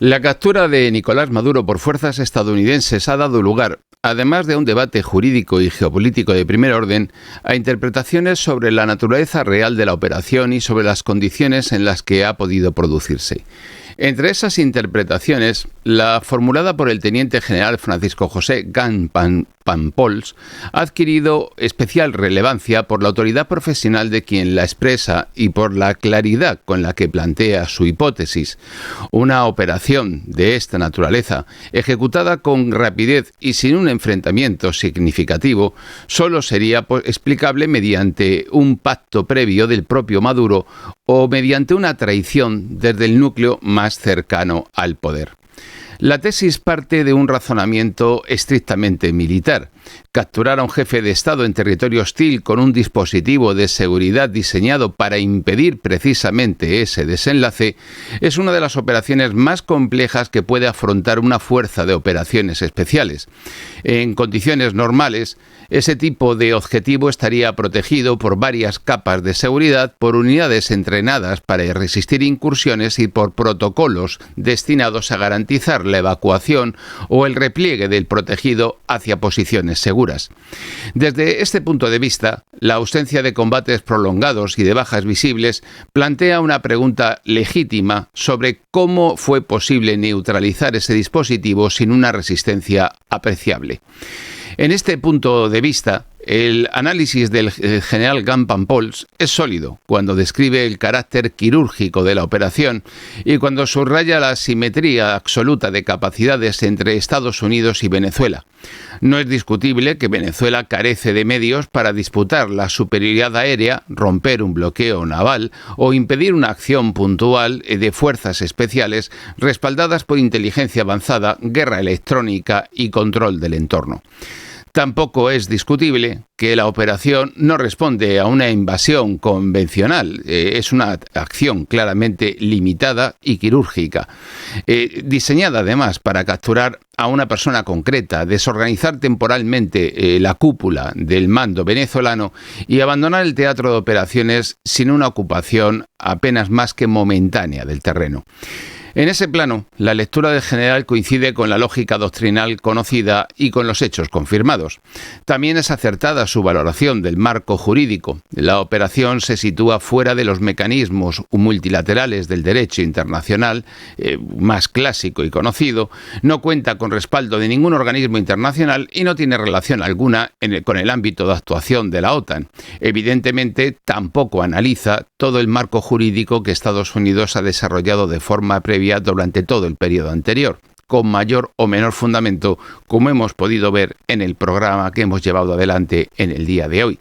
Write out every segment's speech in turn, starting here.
La captura de Nicolás Maduro por fuerzas estadounidenses ha dado lugar, además de un debate jurídico y geopolítico de primer orden, a interpretaciones sobre la naturaleza real de la operación y sobre las condiciones en las que ha podido producirse. Entre esas interpretaciones, la formulada por el teniente general Francisco José Gant Pampols ha adquirido especial relevancia por la autoridad profesional de quien la expresa y por la claridad con la que plantea su hipótesis. Una operación de esta naturaleza, ejecutada con rapidez y sin un enfrentamiento significativo, solo sería explicable mediante un pacto previo del propio Maduro o mediante una traición desde el núcleo más cercano al poder. La tesis parte de un razonamiento estrictamente militar. Capturar a un jefe de Estado en territorio hostil con un dispositivo de seguridad diseñado para impedir precisamente ese desenlace es una de las operaciones más complejas que puede afrontar una fuerza de operaciones especiales. En condiciones normales, ese tipo de objetivo estaría protegido por varias capas de seguridad, por unidades entrenadas para resistir incursiones y por protocolos destinados a garantizar la evacuación o el repliegue del protegido hacia posiciones seguras. Desde este punto de vista, la ausencia de combates prolongados y de bajas visibles plantea una pregunta legítima sobre cómo fue posible neutralizar ese dispositivo sin una resistencia apreciable. En este punto de vista, el análisis del general Gant Pampols es sólido cuando describe el carácter quirúrgico de la operación y cuando subraya la asimetría absoluta de capacidades entre Estados Unidos y Venezuela. No es discutible que Venezuela carece de medios para disputar la superioridad aérea, romper un bloqueo naval o impedir una acción puntual de fuerzas especiales respaldadas por inteligencia avanzada, guerra electrónica y control del entorno. Tampoco es discutible que la operación no responde a una invasión convencional, es una acción claramente limitada y quirúrgica, diseñada además para capturar a una persona concreta, desorganizar temporalmente la cúpula del mando venezolano y abandonar el teatro de operaciones sin una ocupación apenas más que momentánea del terreno. En ese plano, la lectura del general coincide con la lógica doctrinal conocida y con los hechos confirmados. También es acertada su valoración del marco jurídico. La operación se sitúa fuera de los mecanismos multilaterales del derecho internacional, más clásico y conocido, no cuenta con respaldo de ningún organismo internacional y no tiene relación alguna con el ámbito de actuación de la OTAN. Evidentemente, tampoco analiza todo el marco jurídico que Estados Unidos ha desarrollado de forma previa durante todo el periodo anterior, con mayor o menor fundamento, como hemos podido ver en el programa que hemos llevado adelante en el día de hoy.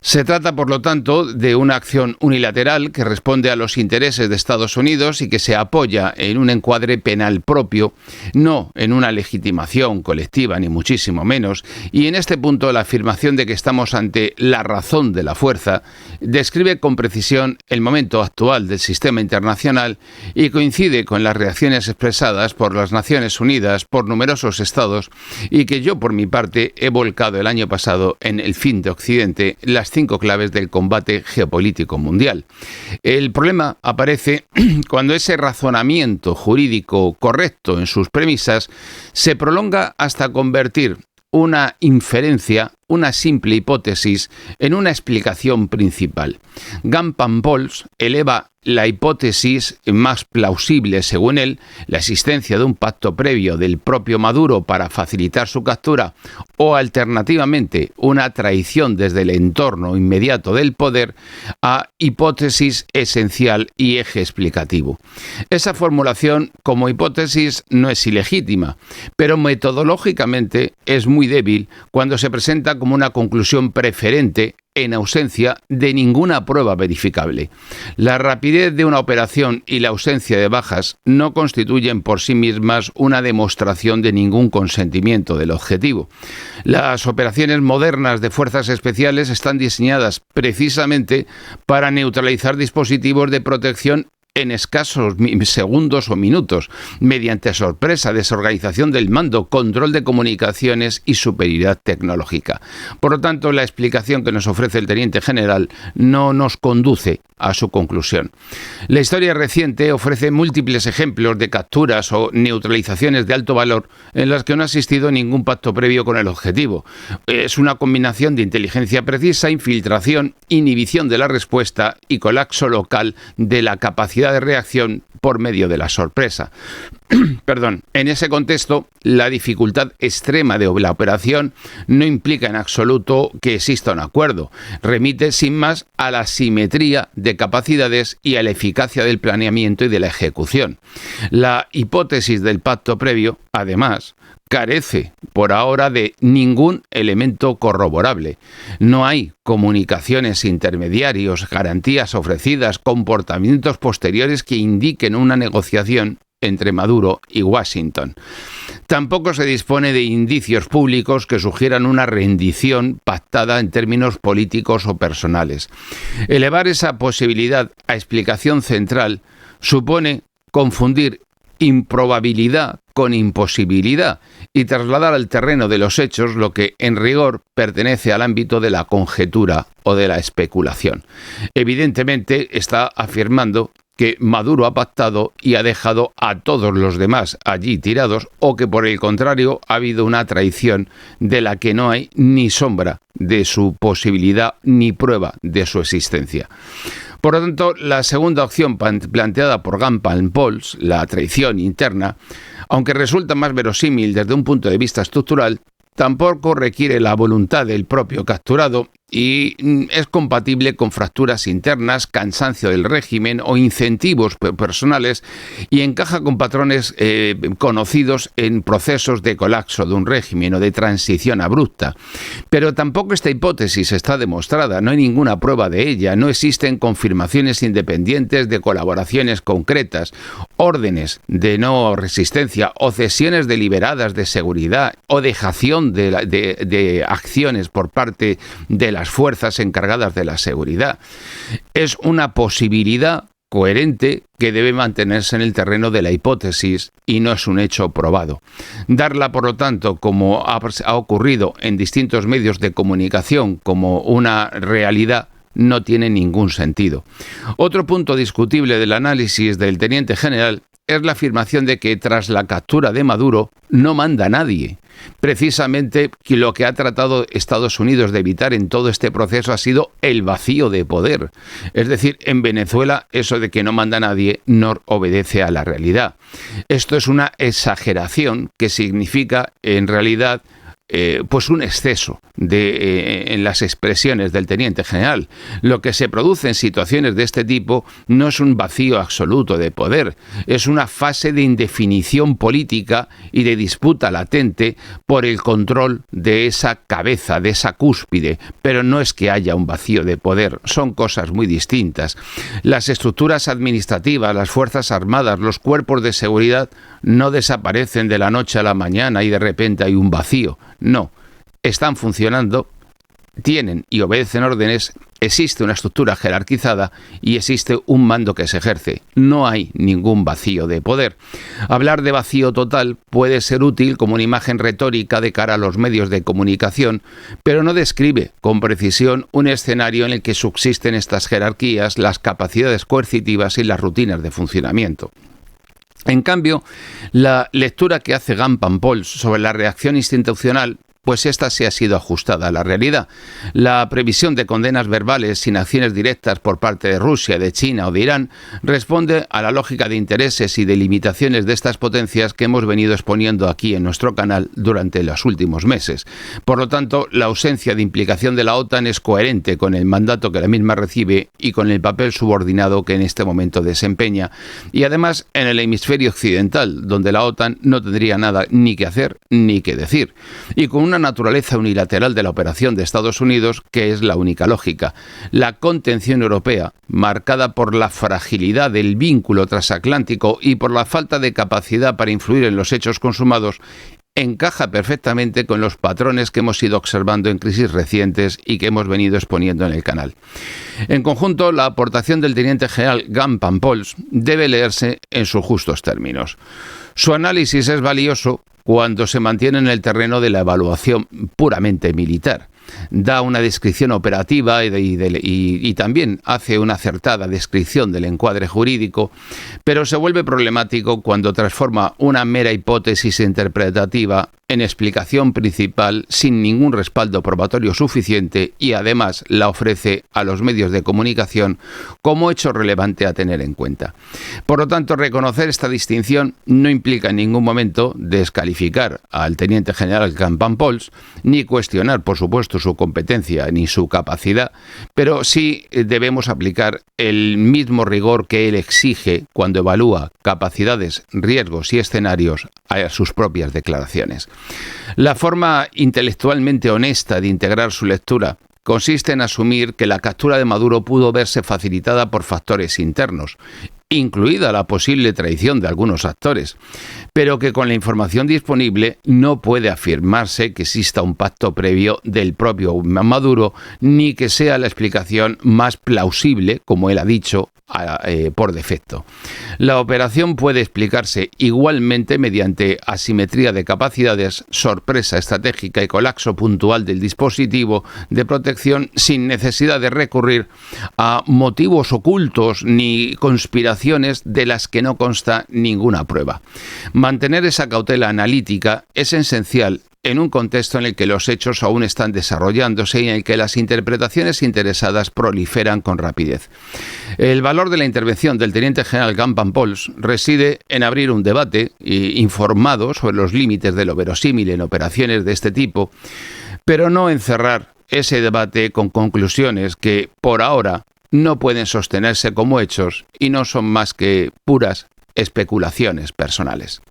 Se trata, por lo tanto, de una acción unilateral que responde a los intereses de Estados Unidos y que se apoya en un encuadre penal propio, no en una legitimación colectiva, ni muchísimo menos, y en este punto la afirmación de que estamos ante la razón de la fuerza describe con precisión el momento actual del sistema internacional y coincide con las reacciones expresadas por las Naciones Unidas, por numerosos estados, y que yo, por mi parte, he volcado el año pasado en El fin de Occidente, las 5 claves del combate geopolítico mundial. El problema aparece cuando ese razonamiento jurídico correcto en sus premisas se prolonga hasta convertir una inferencia, una simple hipótesis, en una explicación principal. Gant Pampols eleva la hipótesis más plausible, según él, la existencia de un pacto previo del propio Maduro para facilitar su captura o, alternativamente, una traición desde el entorno inmediato del poder, a hipótesis esencial y eje explicativo. Esa formulación, como hipótesis, no es ilegítima, pero metodológicamente es muy débil cuando se presenta como una conclusión preferente en ausencia de ninguna prueba verificable. La rapidez de una operación y la ausencia de bajas no constituyen por sí mismas una demostración de ningún consentimiento del objetivo. Las operaciones modernas de fuerzas especiales están diseñadas precisamente para neutralizar dispositivos de protección en escasos segundos o minutos, mediante sorpresa, desorganización del mando, control de comunicaciones y superioridad tecnológica. Por lo tanto, la explicación que nos ofrece el teniente general no nos conduce a su conclusión. La historia reciente ofrece múltiples ejemplos de capturas o neutralizaciones de alto valor en las que no ha existido ningún pacto previo con el objetivo. Es una combinación de inteligencia precisa, infiltración, inhibición de la respuesta y colapso local de la capacidad de reacción por medio de la sorpresa. En ese contexto, la dificultad extrema de la operación no implica en absoluto que exista un acuerdo. Remite sin más a la simetría de capacidades y a la eficacia del planeamiento y de la ejecución. La hipótesis del pacto previo, además, carece por ahora de ningún elemento corroborable. No hay comunicaciones intermediarios, garantías ofrecidas, comportamientos posteriores que indiquen una negociación entre Maduro y Washington. Tampoco se dispone de indicios públicos que sugieran una rendición pactada en términos políticos o personales. Elevar esa posibilidad a explicación central supone confundir improbabilidad con imposibilidad y trasladar al terreno de los hechos lo que en rigor pertenece al ámbito de la conjetura o de la especulación. Evidentemente está afirmando que Maduro ha pactado y ha dejado a todos los demás allí tirados, o que por el contrario ha habido una traición de la que no hay ni sombra de su posibilidad ni prueba de su existencia. Por lo tanto, la segunda opción planteada por Gunn Pauls, la traición interna, aunque resulta más verosímil desde un punto de vista estructural, tampoco requiere la voluntad del propio capturado y es compatible con fracturas internas, cansancio del régimen o incentivos personales, y encaja con patrones conocidos en procesos de colapso de un régimen o de transición abrupta. Pero tampoco esta hipótesis está demostrada, no hay ninguna prueba de ella, no existen confirmaciones independientes de colaboraciones concretas, órdenes de no resistencia o cesiones deliberadas de seguridad o dejación de acciones por parte de las fuerzas encargadas de la seguridad. Es una posibilidad coherente que debe mantenerse en el terreno de la hipótesis y no es un hecho probado. Darla, por lo tanto, como ha ocurrido en distintos medios de comunicación, como una realidad, no tiene ningún sentido. Otro punto discutible del análisis del teniente general es la afirmación de que tras la captura de Maduro no manda nadie. Precisamente lo que ha tratado Estados Unidos de evitar en todo este proceso ha sido el vacío de poder. Es decir, en Venezuela eso de que no manda nadie no obedece a la realidad. Esto es una exageración que significa en realidad pues un exceso en las expresiones del teniente general. Lo que se produce en situaciones de este tipo no es un vacío absoluto de poder, es una fase de indefinición política y de disputa latente por el control de esa cabeza, de esa cúspide, pero no es que haya un vacío de poder, son cosas muy distintas. Las estructuras administrativas, las fuerzas armadas, los cuerpos de seguridad no desaparecen de la noche a la mañana y de repente hay un vacío. No, están funcionando, tienen y obedecen órdenes, existe una estructura jerarquizada y existe un mando que se ejerce. No hay ningún vacío de poder. Hablar de vacío total puede ser útil como una imagen retórica de cara a los medios de comunicación, pero no describe con precisión un escenario en el que subsisten estas jerarquías, las capacidades coercitivas y las rutinas de funcionamiento. En cambio, la lectura que hace Gunn Pauls sobre la reacción institucional, pues esta sí ha sido ajustada a la realidad. La previsión de condenas verbales sin acciones directas por parte de Rusia, de China o de Irán responde a la lógica de intereses y de limitaciones de estas potencias que hemos venido exponiendo aquí en nuestro canal durante los últimos meses. Por lo tanto, la ausencia de implicación de la OTAN es coherente con el mandato que la misma recibe y con el papel subordinado que en este momento desempeña. Y además en el hemisferio occidental, donde la OTAN no tendría nada ni que hacer ni que decir. Y con una naturaleza unilateral de la operación de Estados Unidos que es la única lógica. La contención europea, marcada por la fragilidad del vínculo transatlántico y por la falta de capacidad para influir en los hechos consumados, encaja perfectamente con los patrones que hemos ido observando en crisis recientes y que hemos venido exponiendo en el canal. En conjunto, la aportación del teniente general Jan Pampols debe leerse en sus justos términos. Su análisis es valioso cuando se mantiene en el terreno de la evaluación puramente militar. Da una descripción operativa y también hace una acertada descripción del encuadre jurídico, pero se vuelve problemático cuando transforma una mera hipótesis interpretativa en explicación principal sin ningún respaldo probatorio suficiente y además la ofrece a los medios de comunicación como hecho relevante a tener en cuenta. Por lo tanto, reconocer esta distinción no implica en ningún momento descalificar al teniente general Jan Pampols, ni cuestionar, por supuesto, su competencia ni su capacidad, pero sí debemos aplicar el mismo rigor que él exige cuando evalúa capacidades, riesgos y escenarios a sus propias declaraciones. La forma intelectualmente honesta de integrar su lectura consiste en asumir que la captura de Maduro pudo verse facilitada por factores internos, incluida la posible traición de algunos actores, pero que con la información disponible no puede afirmarse que exista un pacto previo del propio Maduro, ni que sea la explicación más plausible, como él ha dicho, por defecto. La operación puede explicarse igualmente mediante asimetría de capacidades, sorpresa estratégica y colapso puntual del dispositivo de protección sin necesidad de recurrir a motivos ocultos ni conspiraciones de las que no consta ninguna prueba. Mantener esa cautela analítica es esencial en un contexto en el que los hechos aún están desarrollándose y en el que las interpretaciones interesadas proliferan con rapidez. El valor de la intervención del teniente general Jan Pampols reside en abrir un debate informado sobre los límites de lo verosímil en operaciones de este tipo, pero no encerrar ese debate con conclusiones que, por ahora, no pueden sostenerse como hechos y no son más que puras especulaciones personales.